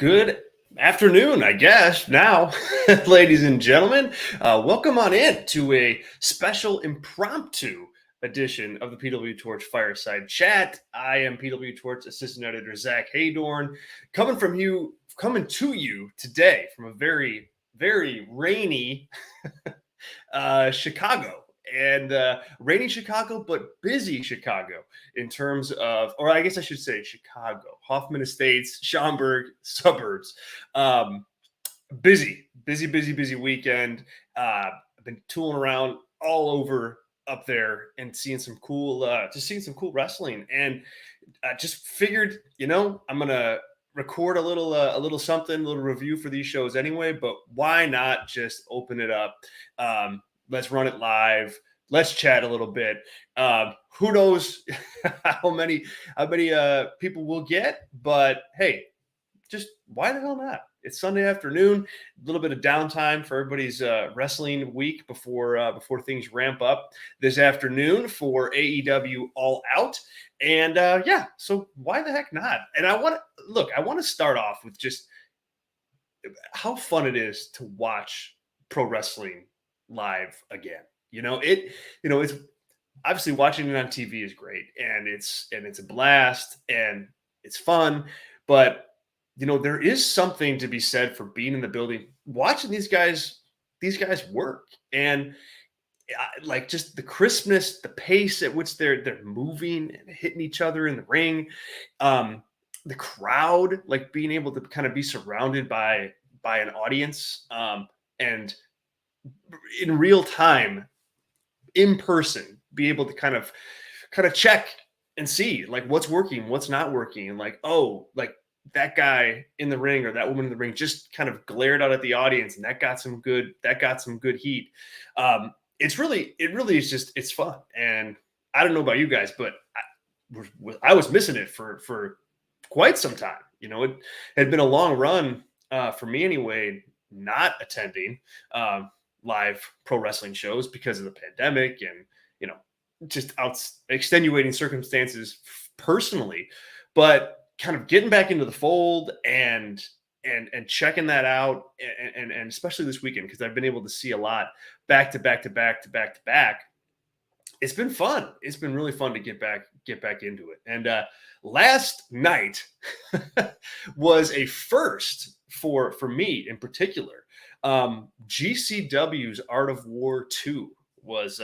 Good afternoon, I guess, now, ladies and gentlemen. Welcome on in to a special impromptu edition of the PWTorch Fireside Chat. I am PWTorch Assistant Editor Zack Heydorn, coming to you today from a very, very rainy Chicago. And rainy Chicago, but busy Chicago in terms of, or I guess I should say Chicago, Hoffman Estates, Schaumburg suburbs. Um, busy weekend. I've been tooling around all over up there and seeing some cool wrestling. And I just figured, I'm gonna record a little something, a little review for these shows anyway. But why not just open it up? Let's run it live. Let's chat a little bit. Who knows how many people we'll get? But hey, just why the hell not? It's Sunday afternoon, a little bit of downtime for everybody's wrestling week before things ramp up this afternoon for AEW All Out. And so why the heck not? And I want to start off with just how fun it is to watch pro wrestling live again. It's obviously watching it on TV is great, and it's a blast and it's fun, but there is something to be said for being in the building, watching these guys work, and like just the crispness, the pace at which they're moving and hitting each other in the ring, the crowd, like being able to kind of be surrounded by an audience, and in real time, in person, be able to kind of check and see like what's working, what's not working, and like, oh, like that guy in the ring or that woman in the ring just kind of glared out at the audience, and that got some good heat. It really is just, it's fun. And I don't know about you guys, but I was missing it for quite some time. It had been a long run for me anyway, not attending live pro wrestling shows because of the pandemic and just extenuating circumstances personally, but kind of getting back into the fold and checking that out, and especially this weekend, because I've been able to see a lot back to back. It's been fun. It's been really fun to get back into it. And last night was a first for me in particular. GCW's Art of War 2 was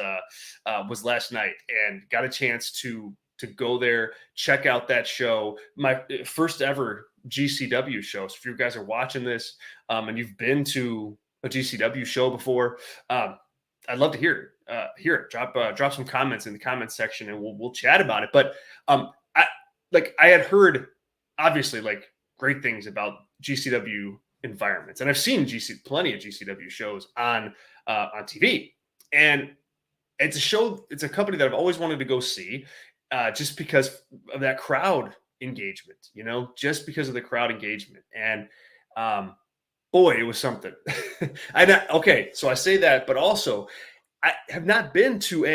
last night, and got a chance to go there, check out that show. My first ever GCW show. So if you guys are watching this and you've been to a GCW show before, I'd love to hear it. Drop some comments in the comments section, and we'll chat about it. But I had heard obviously like great things about GCW environments, and I've seen plenty of GCW shows on TV, and it's a company that I've always wanted to go see, just because of that crowd engagement, just because of the crowd engagement. And boy, it was something. Okay, so I say that, but also I have not been to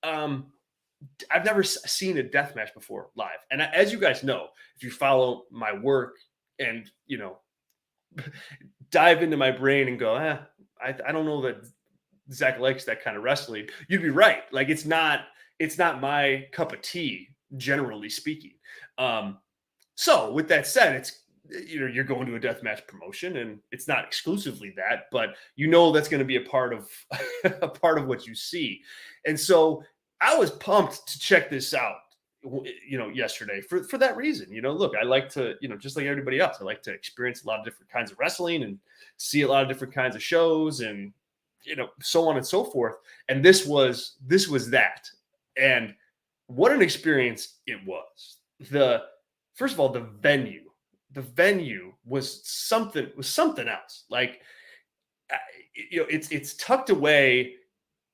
I've never seen a death match before live. And as you guys know, if you follow my work and dive into my brain and go, I don't know that Zach likes that kind of wrestling, you'd be right. Like it's not my cup of tea, generally speaking. So with that said, it's you're going to a deathmatch promotion, and it's not exclusively that, but that's going to be a part of what you see. And so I was pumped to check this out, yesterday for that reason. Look, I like to, just like everybody else, I like to experience a lot of different kinds of wrestling and see a lot of different kinds of shows, and so on and so forth. And this was that. And what an experience it was. First of all, the venue was something else. Like, it's tucked away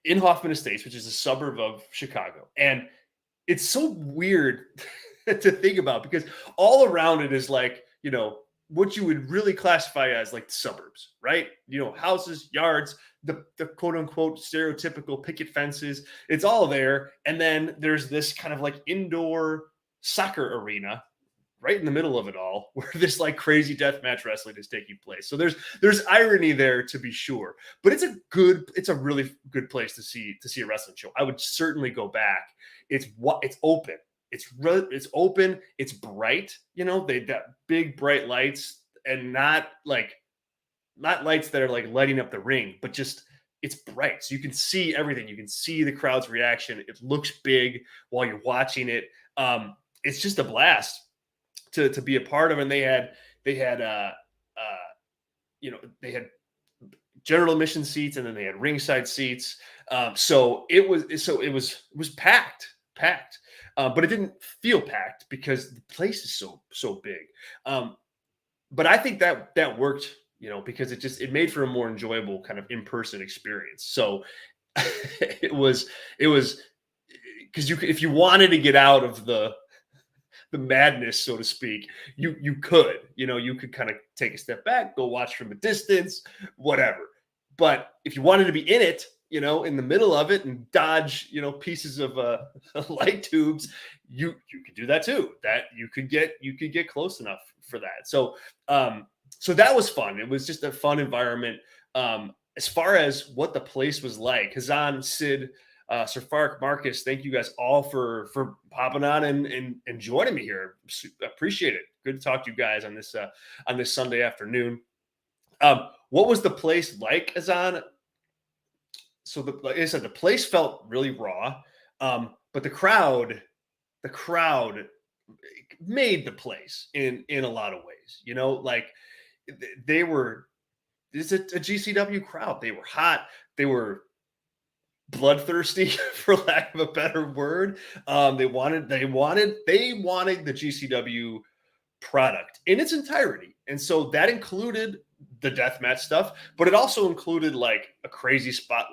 in Hoffman Estates, which is a suburb of Chicago. And it's so weird to think about, because all around it is like, what you would really classify as like the suburbs, right? Houses, yards, the quote unquote stereotypical picket fences. It's all there. And then there's this kind of like indoor soccer arena right in the middle of it all, where this like crazy deathmatch wrestling is taking place. So there's irony there, to be sure, but it's a really good place to see a wrestling show. I would certainly go back. It's open. It's open. It's bright. You know, they got big bright lights, and not lights that are like lighting up the ring, but just it's bright. So you can see everything. You can see the crowd's reaction. It looks big while you're watching it. It's just a blast to be a part of. And they had they had general admission seats, and then they had ringside seats. So it was packed, but it didn't feel packed because the place is so big. But I think that worked, because it made for a more enjoyable kind of in-person experience. So it was because if you wanted to get out of the madness, so to speak, you could, you could kind of take a step back, go watch from a distance, whatever. But if you wanted to be in it, in the middle of it and dodge, pieces of light tubes, you could do that too. That you could get close enough for that. So that was fun. It was just a fun environment. As far as what the place was like, Hazan, Sid, Sir Fark, Marcus, thank you guys all for popping on and joining me here. Appreciate it. Good to talk to you guys on this Sunday afternoon. What was the place like, Hazan? So like I said, the place felt really raw, but the crowd made the place in a lot of ways. Like it's a GCW crowd. They were hot. They were bloodthirsty, for lack of a better word. They wanted the GCW product in its entirety, and so that included the deathmatch stuff, but it also included like a crazy spot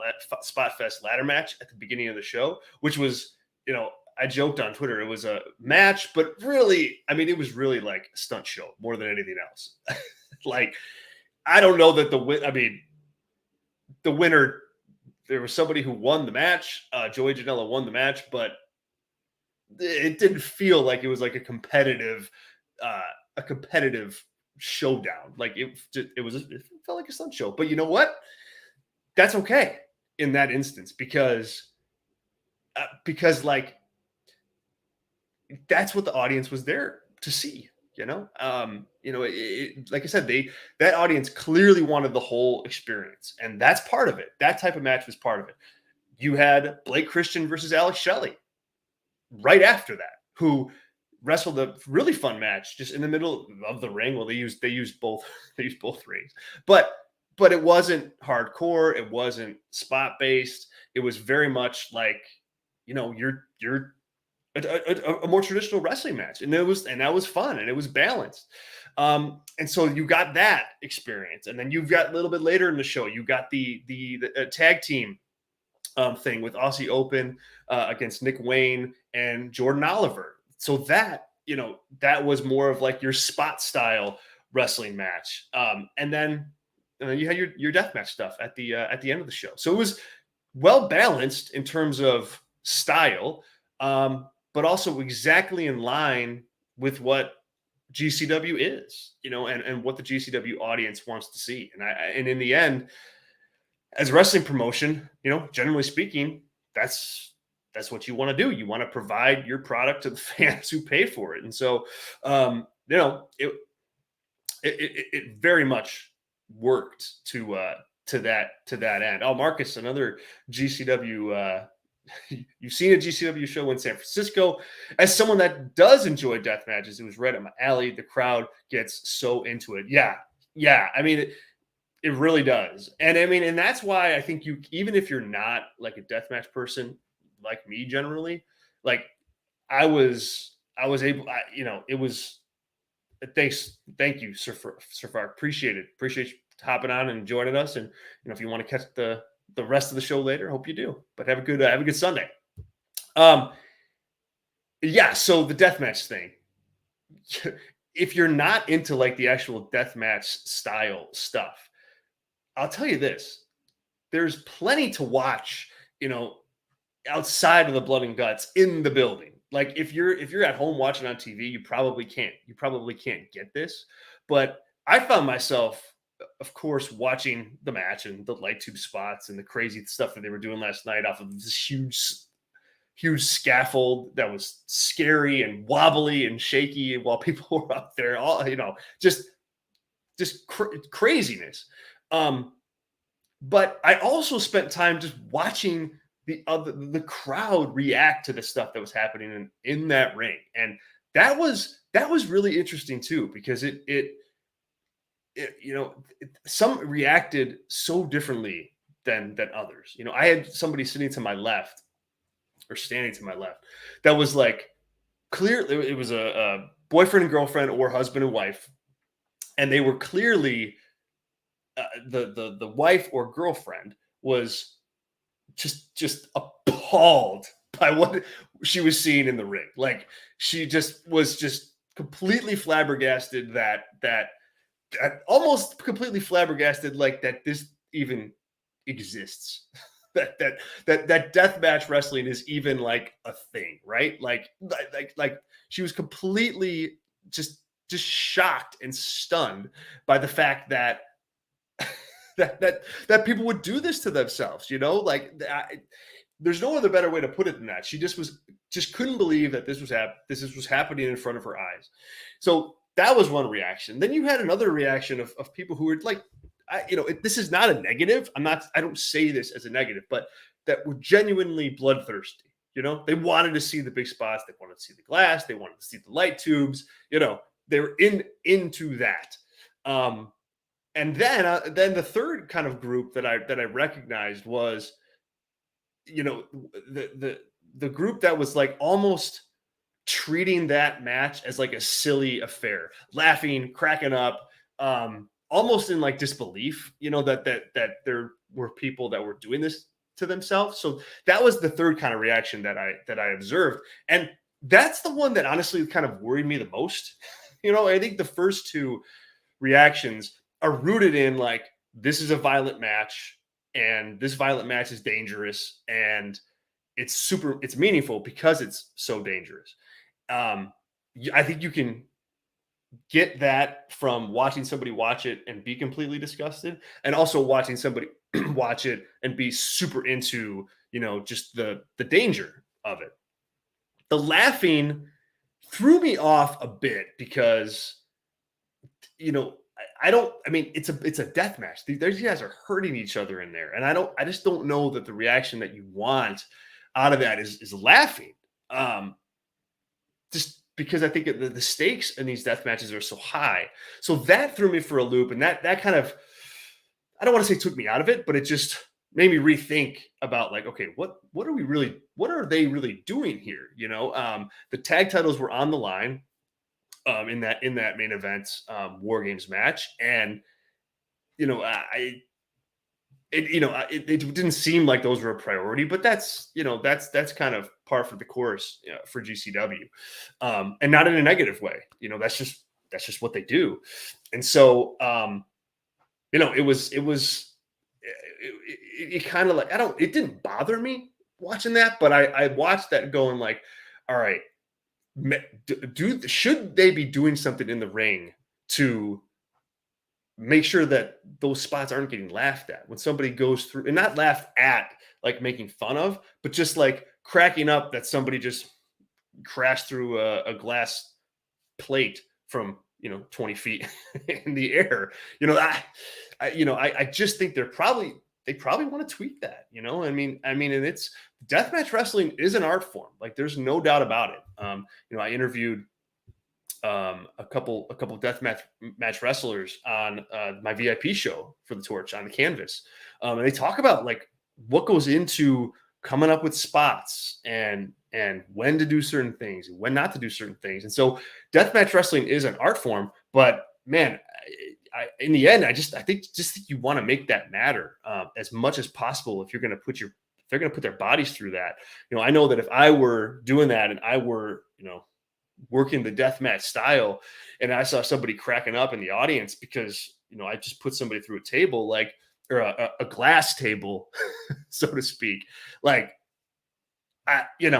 fest ladder match at the beginning of the show, which was, I joked on Twitter, it was a match, but really, I mean, it was really like a stunt show more than anything else. Like, I don't know that the winner, there was somebody who won the match. Joey Janela won the match, but it didn't feel like it was like a competitive showdown. Like it felt like a stunt show. But you know what? That's okay in that instance because like that's what the audience was there to see. Like I said, that audience clearly wanted the whole experience, and that's part of it. That type of match was part of it. You had Blake Christian versus Alex Shelley right after that, who wrestled a really fun match just in the middle of the ring. Well, they used both rings, but it wasn't hardcore. It wasn't spot based. It was very much like, you're a more traditional wrestling match, and that was fun, and it was balanced. And so you got that experience, and then you've got a little bit later in the show, you got the tag team thing with Aussie Open against Nick Wayne and Jordan Oliver. So that was more of like your spot style wrestling match, and then you had your deathmatch stuff at the end of the show. So it was well balanced in terms of style. But also exactly in line with what GCW is, and what the GCW audience wants to see. And in the end, as a wrestling promotion, generally speaking, that's what you want to do. You want to provide your product to the fans who pay for it. And so, it very much worked to that end. Oh, Marcus, another GCW, you've seen a GCW show in San Francisco. As someone that does enjoy death matches, it was right up my alley. The crowd gets so into it. Yeah. I mean, it really does. And I mean, and that's why I think even if you're not like a deathmatch person like me generally, like I was able, it was, thank you, Sir Fark. Appreciate you hopping on and joining us. And, if you want to catch the rest of the show later, hope you do. But have a good Sunday. So the deathmatch thing, if you're not into like the actual deathmatch style stuff, I'll tell you this: there's plenty to watch, outside of the blood and guts in the building. Like if you're at home watching on TV, you probably can't get this. But I found myself, of course, watching the match and the light tube spots and the crazy stuff that they were doing last night off of this huge scaffold that was scary and wobbly and shaky while people were up there, all just craziness. Um, but I also spent time just watching the crowd react to the stuff that was happening in that ring, and that was really interesting too, because some reacted so differently than others. I had somebody sitting to my left or standing to my left that was like clearly it was a boyfriend and girlfriend or husband and wife, and they were clearly the wife or girlfriend was just appalled by what she was seeing in the ring. Like she just was just completely flabbergasted that almost completely flabbergasted, like that this even exists. that death match wrestling is even like a thing, right? Like she was completely just shocked and stunned by the fact that that people would do this to themselves, there's no other better way to put it than that. She just couldn't believe that this was happening in front of her eyes. So that was one reaction. Then you had another reaction of people who were like, this is not a negative. I don't say this as a negative, but that were genuinely bloodthirsty. They wanted to see the big spots. They wanted to see the glass. They wanted to see the light tubes. They were into that. And then the third kind of group that I recognized was, the group that was like almost treating that match as like a silly affair, laughing, cracking up, almost in like disbelief, that there were people that were doing this to themselves. So that was the third kind of reaction that I observed, and that's the one that honestly kind of worried me the most. I think the first two reactions are rooted in like, this is a violent match, and this violent match is dangerous, and it's meaningful because it's so dangerous. I think you can get that from watching somebody watch it and be completely disgusted, and also watching somebody watch it and be super into, just the denger of it. The laughing threw me off a bit because, it's a death match. These guys are hurting each other in there. And I just don't know that the reaction that you want out of that is laughing. Just because I think the stakes in these death matches are so high. So that threw me for a loop. And that kind of, I don't want to say took me out of it, but it just made me rethink about like, okay, what are they really doing here? The tag titles were on the line. In that main event War Games match, and it didn't seem like those were a priority, but that's kind of par for the course for GCW, and not in a negative way. That's just what they do, and so it kind of like it didn't bother me watching that, but I watched that going like, all right. Should they be doing something in the ring to make sure that those spots aren't getting laughed at when somebody goes through, and not laughed at like making fun of, but just like cracking up that somebody just crashed through a glass plate from 20 feet in the air. I just think they probably want to tweak that. And it's, deathmatch wrestling is an art form. Like there's no doubt about it. I interviewed a couple deathmatch wrestlers on my VIP show for the Torch on the Canvas, and they talk about like what goes into coming up with spots and when to do certain things and when not to do certain things. And so deathmatch wrestling is an art form, but man, in the end, I think you want to make that matter as much as possible. If you're going to they're going to put their bodies through that. I know that if I were doing that and I were, working the deathmatch style, and I saw somebody cracking up in the audience because, I just put somebody through a table, or a glass table, so to speak, like I would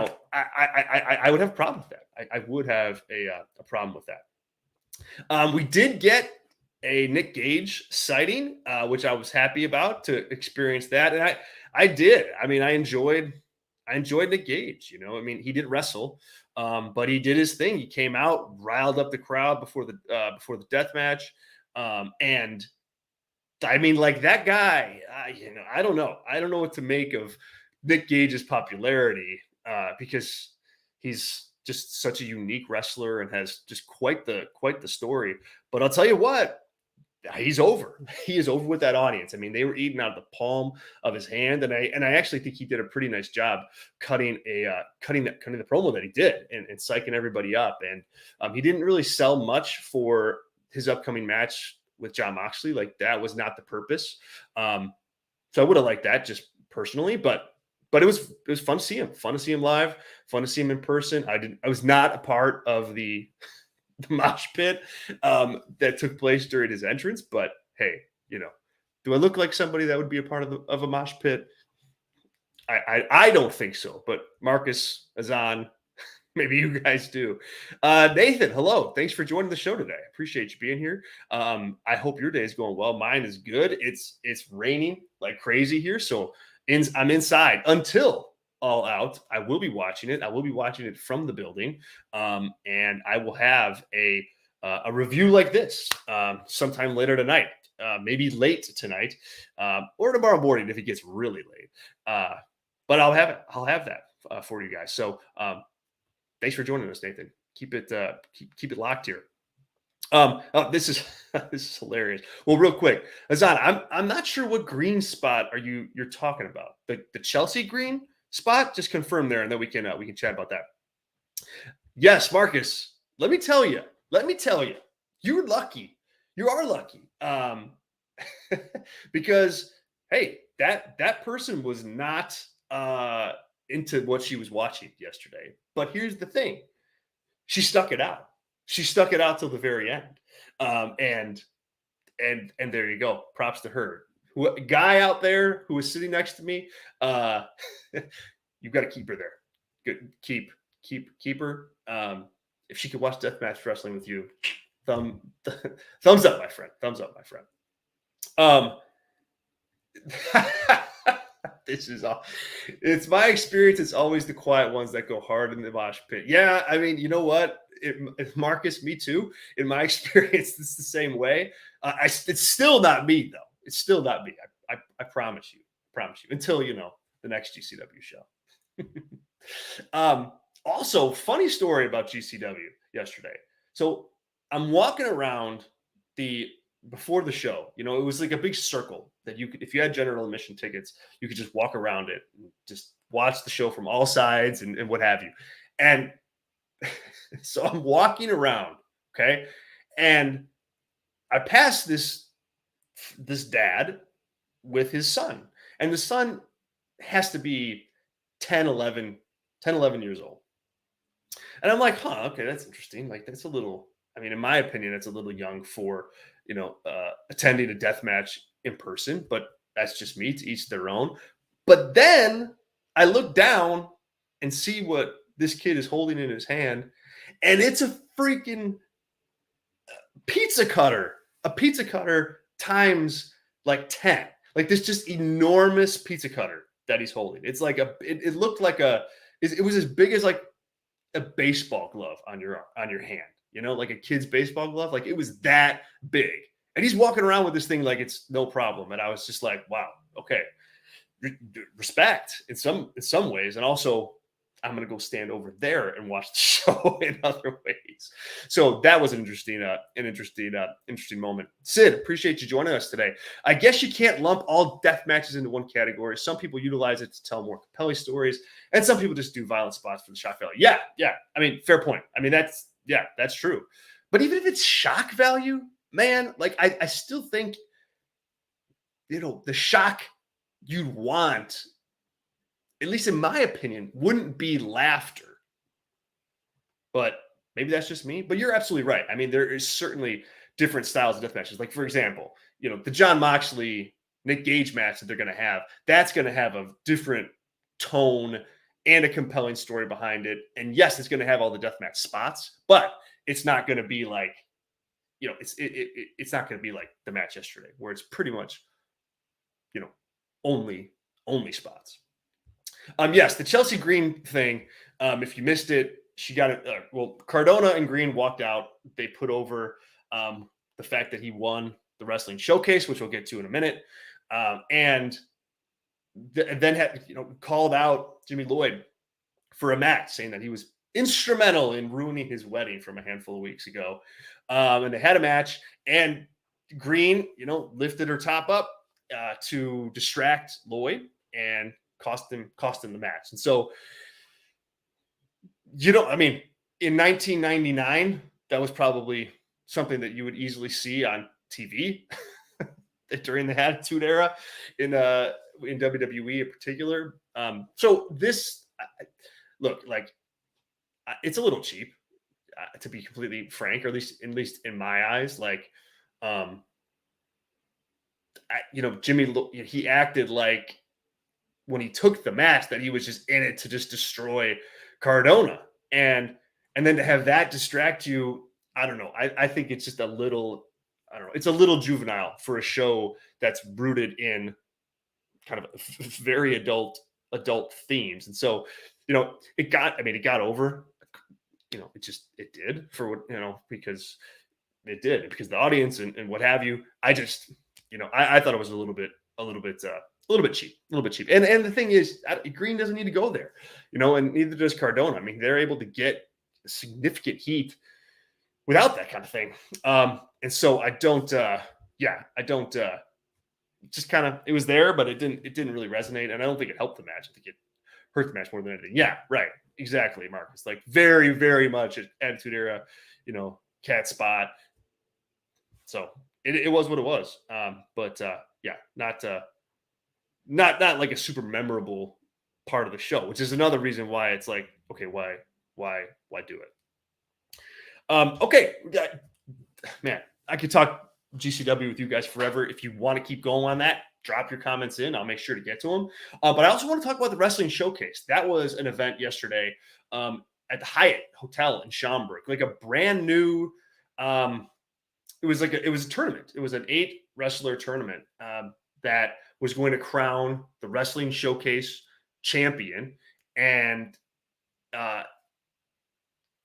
have a problem with that. I would have a problem with that. We did get a Nick Gage sighting, which I was happy about to experience that, and I did. I mean, I enjoyed Nick Gage. I mean, he did wrestle, but he did his thing. He came out, riled up the crowd before the death match, and I mean, like that guy. I don't know. I don't know what to make of Nick Gage's popularity because he's just such a unique wrestler and has just quite the story. But I'll tell you what, he's over. He is over with that audience. I mean, they were eating out of the palm of his hand, and I actually think he did a pretty nice job cutting the promo that he did and psyching everybody up. And he didn't really sell much for his upcoming match with Jon Moxley. Like that was not the purpose. So I would have liked that just personally, but it was fun to see him. Fun to see him live. Fun to see him in person. I was not a part of the mosh pit that took place during his entrance, but hey, do I look like somebody that would be a part of a mosh pit? I don't think so, but Marcus, Azan, maybe you guys do. Nathan, hello. Thanks for joining the show today. I appreciate you being here. I hope your day is going well. Mine is good. It's raining like crazy here, so I'm inside until All Out. I will be watching it. I will be watching it from the building, and I will have a review like this sometime later tonight, maybe late tonight, or tomorrow morning if it gets really late. But I'll have it. I'll have that for you guys. So thanks for joining us, Nathan. Keep it locked here. This is this is hilarious. Well, real quick, Azan, I'm not sure what green spot you're talking about. The Chelsea green spot? Just confirm there, and then we can chat about that. Yes, Marcus. Let me tell you. You're lucky. You are lucky. Because hey, that person was not into what she was watching yesterday. But here's the thing: she stuck it out. She stuck it out till the very end. And there you go. Props to her. Guy out there who was sitting next to me, you've got to keep her there. Good. Keep her. If she could watch deathmatch wrestling with you, thumbs up, my friend. Thumbs up, my friend. This is all. It's my experience. It's always the quiet ones that go hard in the mosh pit. Yeah, I mean, you know what? Marcus, me too. In my experience, it's the same way. It's still not me though. It's still not me. I promise you. Until the next GCW show. Also, funny story about GCW yesterday. So I'm walking around before the show. It was like a big circle that you could, if you had general admission tickets, you could just walk around it and just watch the show from all sides and what have you. And so I'm walking around, okay, and I passed this dad with his son, and the son has to be 11 years old. And I'm like, okay, that's interesting. Like, that's a little, I mean, in my opinion, it's a little young for, attending a death match in person, but that's just me, to each their own. But then I look down and see what this kid is holding in his hand, and it's a freaking pizza cutter, times like 10. Like this just enormous pizza cutter that he's holding. It's like it looked like it was as big as like a baseball glove on your hand, like a kid's baseball glove. Like it was that big. And he's walking around with this thing like it's no problem. And I was just like, wow, okay. Respect in some ways. And also, I'm going to go stand over there and watch the show in other ways. So that was an interesting moment. Sid, appreciate you joining us today. I guess you can't lump all death matches into one category. Some people utilize it to tell more compelling stories, and some people just do violent spots for the shock value. Yeah. I mean, fair point. I mean, that's true. But even if it's shock value, man, like I still think, the shock you'd want, at least in my opinion, wouldn't be laughter. But maybe that's just me. But you're absolutely right. I mean, there is certainly different styles of death matches. Like, for example, the Jon Moxley, Nick Gage match that they're going to have, that's going to have a different tone and a compelling story behind it. And yes, it's going to have all the deathmatch spots, but it's not going to be like, it's not going to be like the match yesterday where it's pretty much, you know, only spots. Yes, the Chelsea Green thing. If you missed it, she got it. Well, Cardona and Green walked out. They put over the fact that he won the wrestling showcase, which we'll get to in a minute, and then had called out Jimmy Lloyd for a match, saying that he was instrumental in ruining his wedding from a handful of weeks ago. And they had a match, and Green, lifted her top up to distract Lloyd and cost him the match. And so, I mean, in 1999, that was probably something that you would easily see on TV during the Attitude Era in WWE in particular. So this, look, like, it's a little cheap, to be completely frank, or at least in my eyes. Like, Jimmy, he acted like when he took the match that he was just in it to just destroy Cardona, and then to have that distract you, I don't know. I think it's just a little, I don't know. It's a little juvenile for a show that's rooted in kind of very adult themes. And so, it got over, it did for what, because it did, because the audience and what have you. I just, I thought it was a little bit cheap. And the thing is, Green doesn't need to go there, and neither does Cardona. I mean, they're able to get significant heat without that kind of thing. And so I don't, just kind of, it was there, but it didn't really resonate. And I don't think it helped the match. I think it hurt the match more than anything. Yeah, right. Exactly, Marcus. Like, very, very much Attitude Era, cat spot. So it was what it was. But not like a super memorable part of the show, which is another reason why it's like, okay, why do it? Okay, man, I could talk GCW with you guys forever. If you want to keep going on that, drop your comments in. I'll make sure to get to them. But I also want to talk about the Wrestling Showcase. That was an event yesterday at the Hyatt Hotel in Schaumburg, like a brand new. It was a tournament. It was an 8 wrestler tournament that was going to crown the Wrestling Showcase champion, and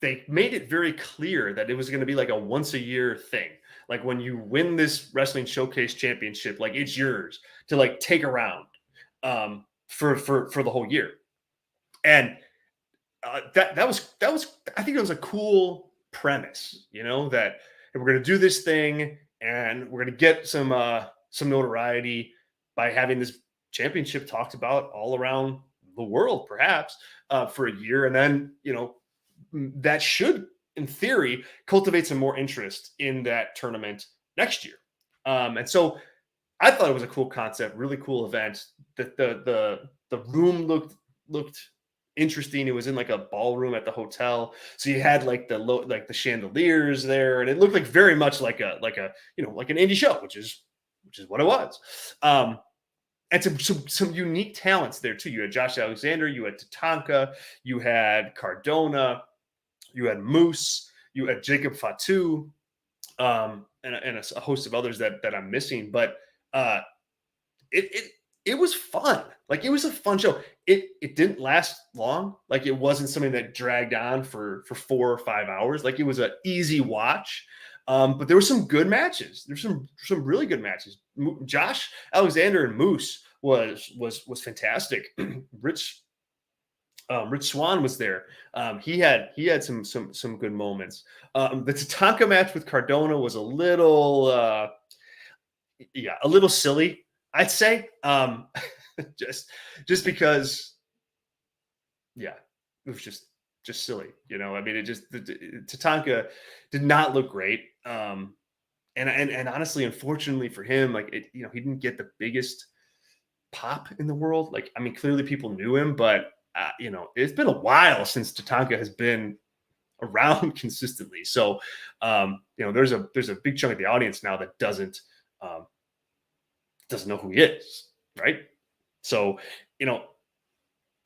they made it very clear that it was going to be like a once a year thing. Like, when you win this Wrestling Showcase championship, like, it's yours to like take around for the whole year. And that was I think it was a cool premise, that we're going to do this thing and we're going to get some notoriety by having this championship talked about all around the world, perhaps for a year, and then that should, in theory, cultivate some more interest in that tournament next year. And so I thought it was a cool concept, really cool event. The room looked interesting. It was in like a ballroom at the hotel, so you had like the chandeliers there, and it looked like very much like an indie show, which is what it was. And some unique talents there too. You had Josh Alexander, you had Tatanka, you had Cardona, you had Moose, you had Jacob Fatu, and a host of others that I'm missing. But it was fun. Like, it was a fun show. It didn't last long. Like, it wasn't something that dragged on for 4 or 5 hours. Like, it was an easy watch. But there were some good matches. There's some really good matches. Josh Alexander and Moose was fantastic. Rich Swann was there. He had some good moments. The Tatanka match with Cardona was a little silly, I'd say. Just because, it was just silly. I mean, Tatanka did not look great. And honestly, unfortunately for him, like, he didn't get the biggest pop in the world. Like, I mean, clearly people knew him, but it's been a while since Tatanka has been around consistently. So, there's a big chunk of the audience now that doesn't know who he is, right? So,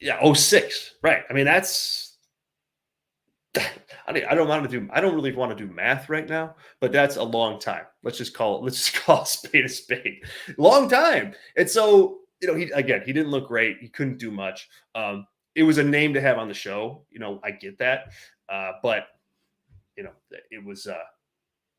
Yeah, '06. Right. I mean, that's I don't want to do I don't really want to do math right now, but that's a long time. Let's just call a spade a spade. Long time. And so, he didn't look great. He couldn't do much. It was a name to have on the show. I get that. But it was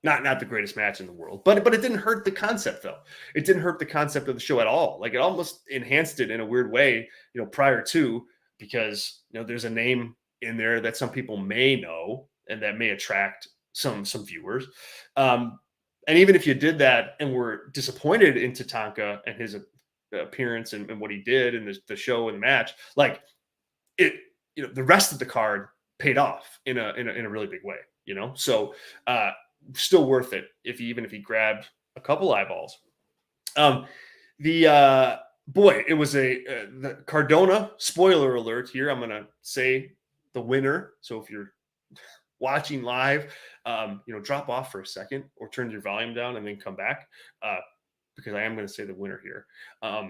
not the greatest match in the world, but it didn't hurt the concept though. It didn't hurt the concept of the show at all. Like it almost enhanced it in a weird way, prior to, because there's a name in there that some people may know and that may attract some viewers. And even if you did that and were disappointed in Tatanka and his appearance and what he did in the show and the match, like it, the rest of the card paid off in a really big way. So still worth it even if he grabbed a couple eyeballs. The boy, it was the Cardona. Spoiler alert here. I'm gonna say the winner. So if you're watching live, drop off for a second or turn your volume down and then come back, because I am going to say the winner here. Matt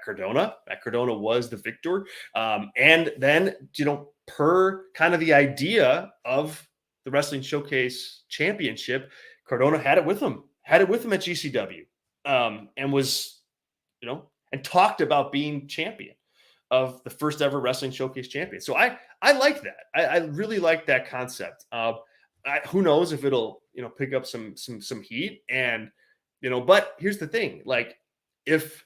Cardona. Matt Cardona was the victor. And then, per kind of the idea of the Wrestling Showcase Championship, Cardona had it with him at GCW, and was, and talked about being champion of the first ever Wrestling Showcase champion. So I like that. I really like that concept. Who knows if it'll, pick up some heat, and, but here's the thing, like if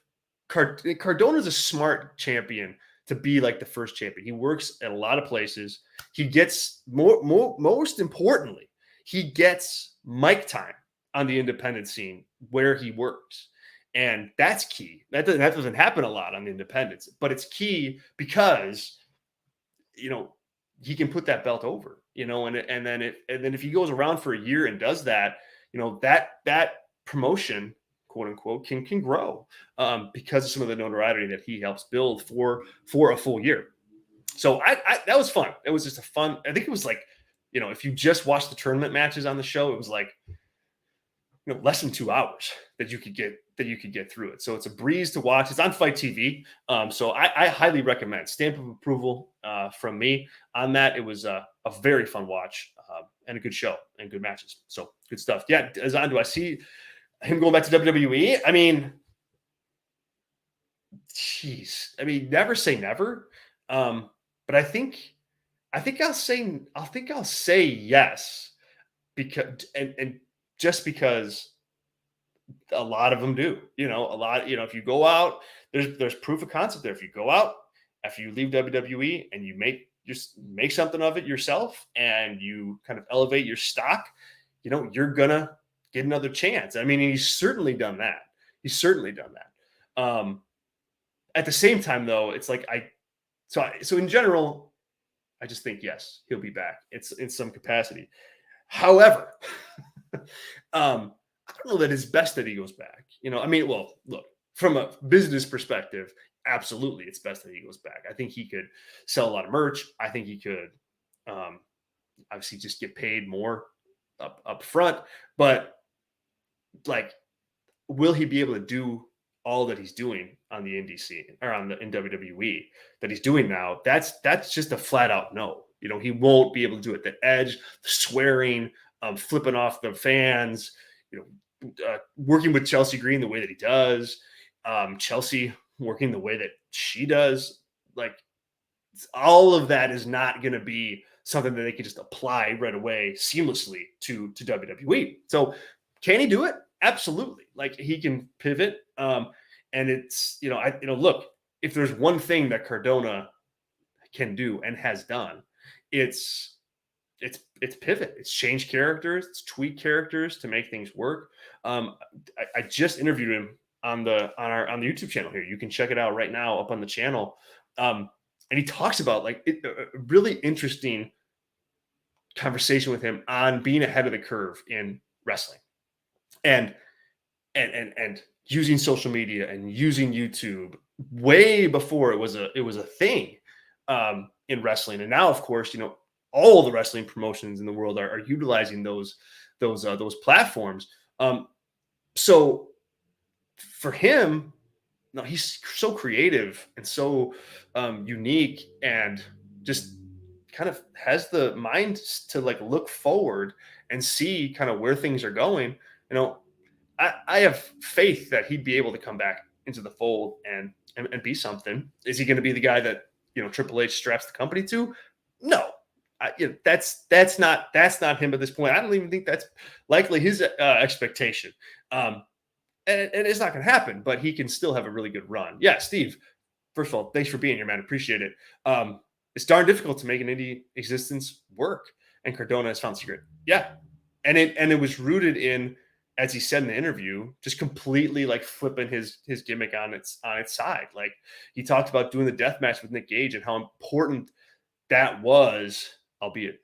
Cardona's a smart champion to be like the first champion. He works at a lot of places. He gets most importantly, he gets mic time on the independent scene where he works. And that's key. That doesn't happen a lot on the independents, but it's key because, he can put that belt over, and then if he goes around for a year and does that, that promotion, quote unquote, can grow, because of some of the notoriety that he helps build for a full year. So that was fun. It was just a fun. I think it was like, if you just watch the tournament matches on the show, it was like, less than 2 hours that you could get through it. So it's a breeze to watch. It's on Fight TV. So I highly recommend. Stamp of approval from me on that. It was a very fun watch, and a good show and good matches. So good stuff. Yeah. Azan, do I see him going back to WWE? I mean, geez. I mean, never say never. But I think I'll say yes, because and just because a lot of them do, if you go out, there's proof of concept there. If you go out after you leave WWE and you make something of it yourself and you kind of elevate your stock, you're gonna get another chance. I mean, he's certainly done that. At the same time, though, it's like so in general, I just think yes, he'll be back. It's in some capacity. However, I don't know that it's best that he goes back. I mean, well, look, from a business perspective, absolutely, it's best that he goes back. I think he could sell a lot of merch. I think he could, obviously, just get paid more up front. But like, will he be able to do all that he's doing on the indie scene or in WWE that he's doing now? That's just a flat out no. He won't be able to do it. The edge, the swearing, flipping off the fans, working with Chelsea Green the way that he does, Chelsea working the way that she does, like all of that is not going to be something that they can just apply right away seamlessly to WWE. So can he do it? Absolutely. Like he can pivot. And it's, look, if there's one thing that Cardona can do and has done, it's pivot. It's change characters. It's tweak characters to make things work. I just interviewed him on the YouTube channel here. You can check it out right now up on the channel. And he talks about like a really interesting conversation with him on being ahead of the curve in wrestling, and using social media and using YouTube way before it was a thing in wrestling. And now, of course, all the wrestling promotions in the world are utilizing those platforms. So for him, no, he's so creative and so unique, and just kind of has the mind to like look forward and see kind of where things are going. You know, I have faith that he'd be able to come back into the fold and be something. Is he going to be the guy that, you know, Triple H straps the company to? No. You know, that's not him at this point. I don't even think that's likely his expectation. Um, and it's not going to happen, but he can still have a really good run. Yeah, Steve. First of all, thanks for being here, man. Appreciate it. It's darn difficult to make an indie existence work, and Cardona has found secret. Yeah, and it was rooted in, as he said in the interview, just completely like flipping his gimmick on its side. Like, he talked about doing the death match with Nick Gage and how important that was, albeit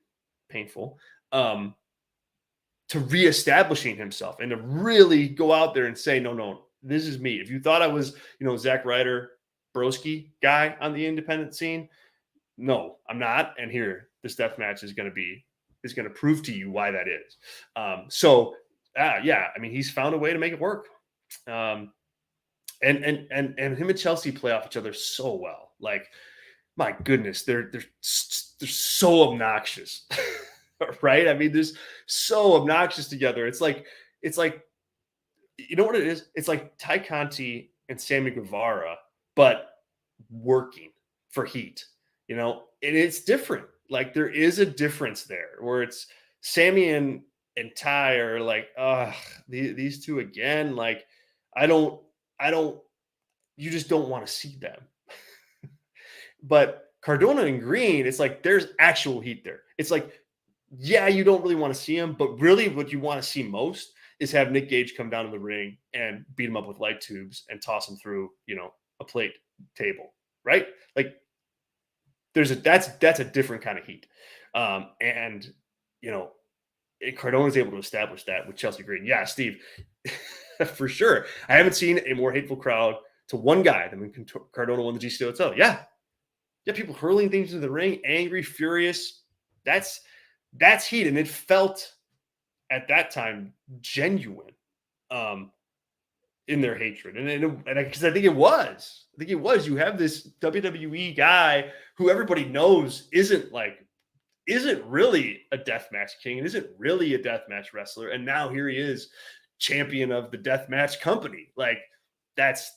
painful, to reestablishing himself and to really go out there and say, no, this is me. If you thought I was, you know, Zack Ryder broski guy on the independent scene, no, I'm not. And here, this death match is going to prove to you why that is. Yeah, I mean, he's found a way to make it work. And him and Chelsea play off each other so well. Like, my goodness, they're so obnoxious. Right? I mean, they're so obnoxious together. It's like, you know what it is? It's like Ty Conti and Sammy Guevara, but working for heat, you know, and it's different. Like, there is a difference there where it's Sammy and Ty are like, these two again. Like, I don't, you just don't want to see them. But Cardona and Green, it's like there's actual heat there. It's like, yeah, you don't really want to see him, but really what you want to see most is have Nick Gage come down to the ring and beat him up with light tubes and toss him through, you know, a plate table, right? Like, that's a different kind of heat. And, you know, Cardona is able to establish that with Chelsea Green. Yeah, Steve, for sure. I haven't seen a more hateful crowd to one guy than when Cardona won the GCW title. Yeah, people hurling things into the ring, angry, furious. That's heat, and it felt at that time genuine in their hatred, and because I think it was. You have this WWE guy who everybody knows isn't really a deathmatch king and isn't really a deathmatch wrestler, and now here he is, champion of the deathmatch company. Like, that's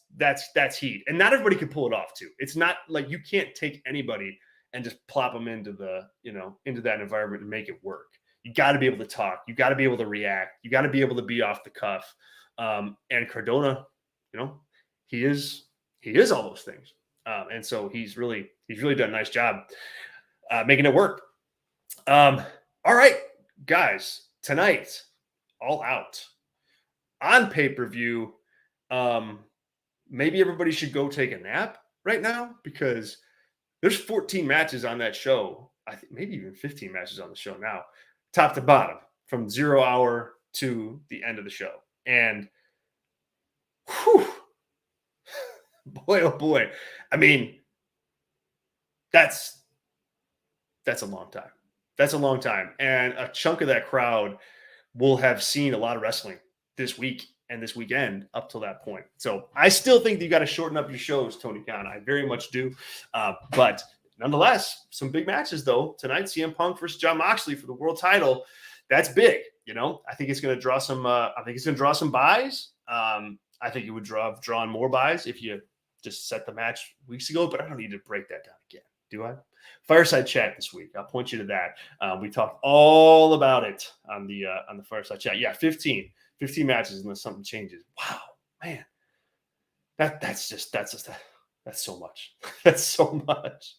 heat, and not everybody can pull it off too. It's not like you can't take anybody and just plop them into into that environment and make it work. You got to be able to talk. You got to be able to react. You got to be able to be off the cuff. And Cardona, you know, he is all those things. And so he's really done a nice job making it work. All right, guys, tonight, All Out on pay-per-view. Maybe everybody should go take a nap right now, because there's 14 matches on that show. I think maybe even 15 matches on the show now, top to bottom, from 0 hour to the end of the show. And whew, boy, oh boy. I mean, that's a long time. That's a long time. And a chunk of that crowd will have seen a lot of wrestling this week and this weekend up till that point. So I still think that you got to shorten up your shows, Tony Khan. I very much do. But nonetheless, some big matches though tonight. CM Punk versus Jon Moxley for the world title. That's big. You know, I think it's going to draw some. Buys. I think it would drawn more buys if you just set the match weeks ago. But I don't need to break that down again, do I? Fireside chat this week. I'll point you to that. We talked all about it on the Fireside chat. Yeah, 15 matches unless something changes. Wow, man, that's so much. That's so much.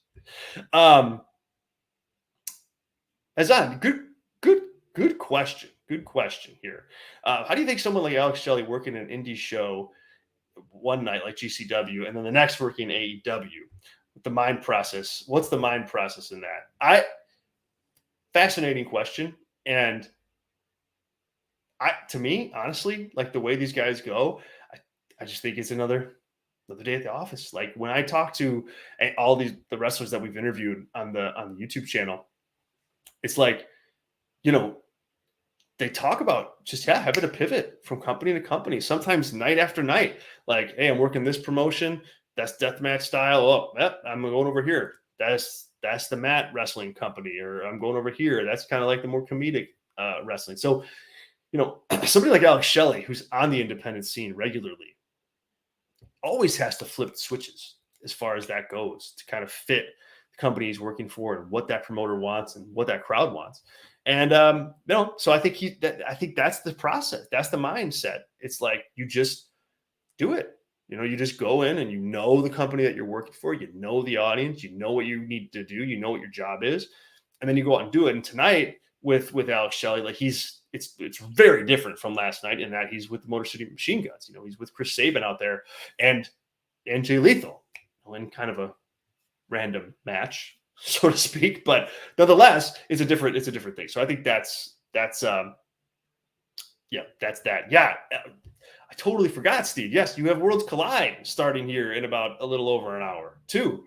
Azan, good question. Good question here. How do you think someone like Alex Shelley working an indie show one night like GCW and then the next working AEW, with the mind process? What's the mind process in that? Fascinating question. And to me, honestly, like the way these guys go, I just think it's another day at the office. Like when I talk to all the wrestlers that we've interviewed on the YouTube channel, it's like, you know, they talk about just having to pivot from company to company, sometimes night after night. Like, hey, I'm working this promotion, that's deathmatch style. Oh, yep, I'm going over here. That's the mat wrestling company, or I'm going over here. That's kind of like the more comedic wrestling. So, somebody like Alex Shelley, who's on the independent scene regularly, always has to flip the switches as far as that goes to kind of fit the company he's working for and what that promoter wants and what that crowd wants. And so I think I think that's the process. That's the mindset. It's like you just do it. You just go in and the company that you're working for, the audience, what you need to do, what your job is, and then you go out and do it. And tonight with Alex Shelley, like it's very different from last night in that he's with the Motor City Machine Guns. He's with Chris Sabin out there and Jay Lethal in kind of a random match, so to speak. But nonetheless, it's a different thing. So I think that's that. Yeah. I totally forgot, Steve. Yes, you have Worlds Collide starting here in about a little over an hour too.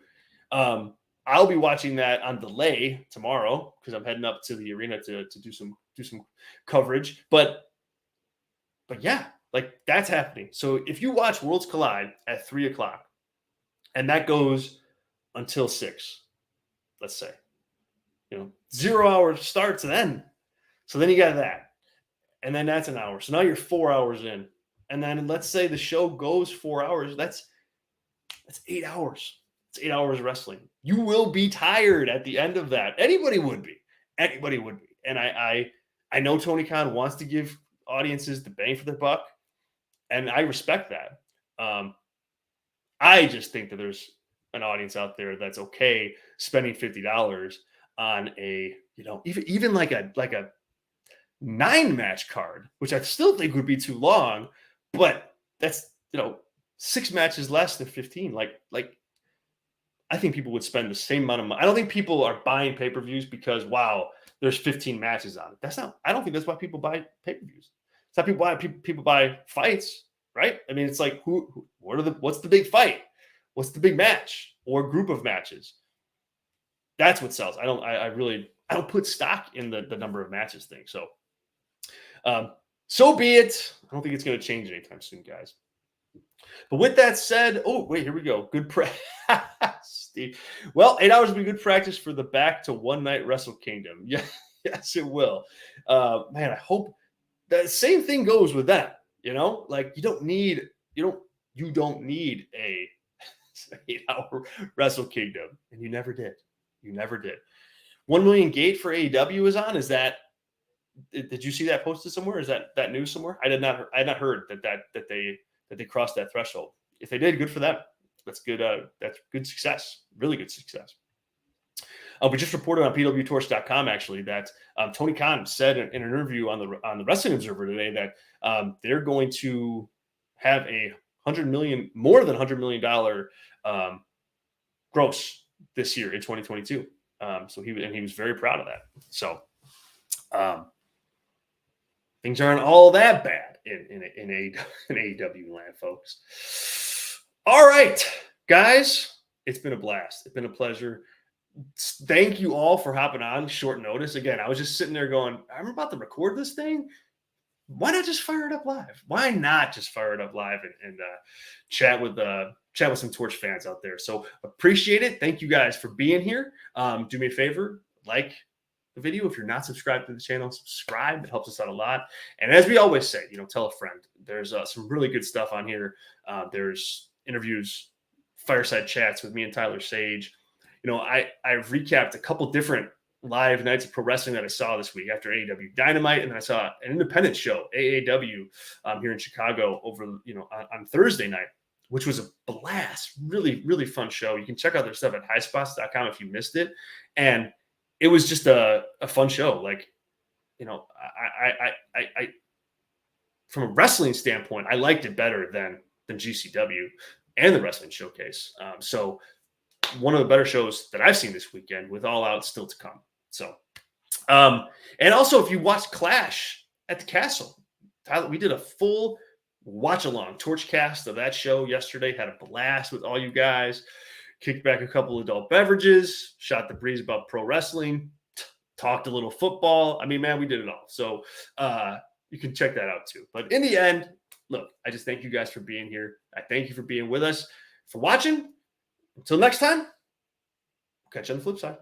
I'll be watching that on delay tomorrow because I'm heading up to the arena to do some coverage. But yeah, like that's happening. So if you watch Worlds Collide at 3:00 and that goes until 6, let's say, 0 hour starts then. So then you got that. And then that's an hour. So now you're 4 hours in. And then let's say the show goes 4 hours. That's 8 hours. It's 8 hours of wrestling. You will be tired at the end of that. Anybody would be. And I know Tony Khan wants to give audiences the bang for their buck. And I respect that. I just think that there's an audience out there that's okay spending $50 on a, even like a 9-match card, which I still think would be too long, but that's 6 matches less than 15. Like I think people would spend the same amount of money. I don't think people are buying pay-per-views because there's 15 matches on it. I don't think that's why people buy pay-per-views. It's not people buy fights, right? I mean, it's like what's the big fight? What's the big match or group of matches? That's what sells. I don't put stock in the number of matches thing. So so be it. I don't think it's going to change anytime soon, guys. But with that said, oh, wait, here we go. Good practice, Steve. Well, 8 hours will be good practice for the back to One Night Wrestle Kingdom. Yeah, yes, it will. Man, I hope the same thing goes with that. Like you don't need a 8-hour Wrestle Kingdom, and you never did. 1 million gate for AEW is on. Is that? Did you see that posted somewhere? Is that news somewhere? I had not heard that they crossed that threshold. If they did, good for them. That's good. That's good success. Really good success. We just reported on PWTorch.com actually that Tony Khan said in an interview on the Wrestling Observer today that they're going to have a more than $100 million gross this year in 2022. So he was very proud of that. So things aren't all that bad in AEW land, folks. All right, guys, it's been a blast. It's been a pleasure. Thank you all for hopping on short notice. Again, I was just sitting there going, I'm about to record this thing. Why not just fire it up live? And chat with some Torch fans out there. So appreciate it. Thank you guys for being here. Do me a favor, like the video. If you're not subscribed to the channel, subscribe. It helps us out a lot. And as we always say, tell a friend. There's some really good stuff on here. There's interviews, fireside chats with me and Tyler Sage. I've recapped a couple different live nights of pro wrestling that I saw this week after AEW Dynamite, and then I saw an independent show, AAW, here in Chicago over on Thursday night, which was a blast. Really, really fun show. You can check out their stuff at highspots.com if you missed it. And it was just a fun show. Like, I from a wrestling standpoint, I liked it better than GCW and the Wrestling Showcase. So one of the better shows that I've seen this weekend, with All Out still to come. So, and also if you watched Clash at the Castle, Tyler, we did a full watch along Torch cast of that show yesterday. Had a blast with all you guys. Kicked back a couple adult beverages. Shot the breeze about pro wrestling. talked a little football. I mean, man, we did it all. So you can check that out too. But in the end, look, I just thank you guys for being here. I thank you for being with us, for watching. Until next time, catch you on the flip side.